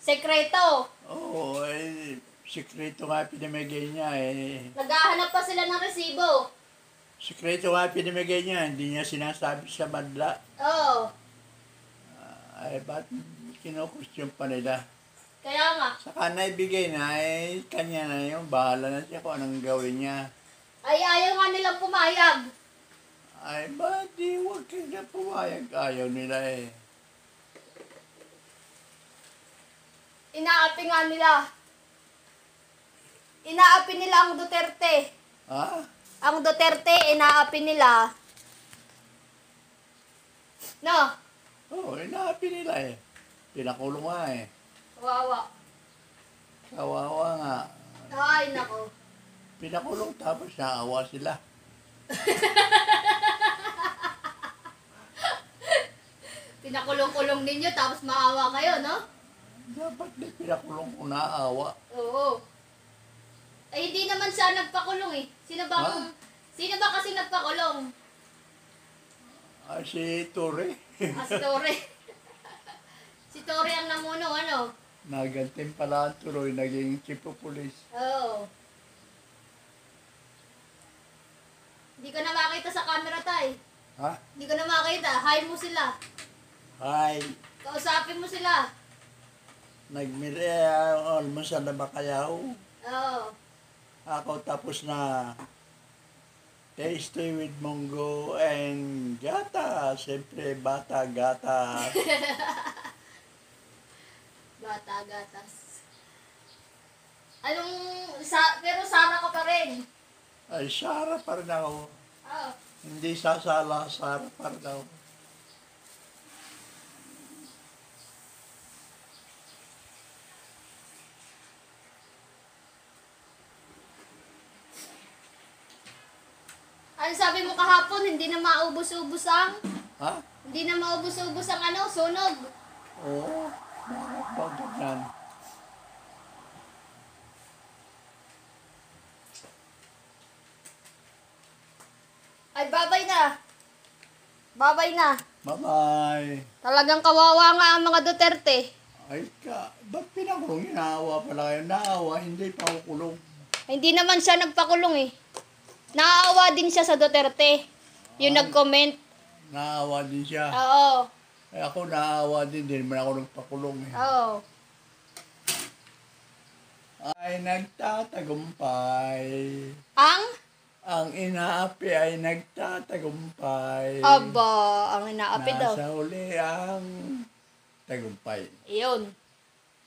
Sekreto. Oo, sikreto nga pinamigay niya eh. Naghahanap pa sila ng resibo. Sikreto nga pinamigay niya, hindi niya sinasabi sa madla. Oo. Ay, ba't kinukustyon pa nila? Kaya nga. Saka naibigay na, kanya na yun. Bahala na siya kung anong gawin niya. Ay, ayaw nga nilang pumayag. Ay, ba't di huwag ka na pumayag? Ayaw nila eh. Inaapi nga nila. Inaapi nila ang Duterte. Ha? Ang Duterte, inaapi nila. No? Oo, inaapi nila eh. Pinakulong nga eh. Kawawa. Kawawa nga. Ay, nako. Pinakulong tapos naawa sila. Pinakulong-kulong ninyo tapos maawa kayo, no? Dapat di pinakulong kung naawa. Oo. Ay, hindi naman siya nagpakulong eh. Sino ba kasi nagpakulong? Si Tore. Si Tore. Si Tore ang namuno, ano? Nagantin pala ang tuloy, naging chief of police. Oo. Hindi ka na makita sa camera, tay. Ha? Hindi ka na makita. Hi mo sila. Hi. Kausapin mo sila. Almusal na ba kayaw? Oo. Ako tapos na tasty with munggo and gata. Siyempre, bata, gata. Bata, gatas. Pero Sara ka pa rin. Ay, Sara pa rin ako. Oo. Hindi sasala, Sara pa rin ako. Ano sabi mo kahapon, hindi na maubos-ubos ang... Ha? Hindi na maubos-ubos ang sunog. Oo. Bakit yan? Ay, babay na. Babay na. Bye-bye. Talagang kawawa nga ang mga Duterte. Ay ba't pinakulong? Naawa pala kayo. Naawa, hindi pa kukulong. Hindi naman siya nagpakulong eh. Naawa din siya sa Duterte. Yung nag-comment. Naawa din siya. Oo. Ay ako naawa din, hindi naman ako nagpakulong eh. Oo. Ay nagtatagumpay. Ang inaapi ay nagtatagumpay. Aba, ang inaapi daw. Nasa huli ang tagumpay. Iyon.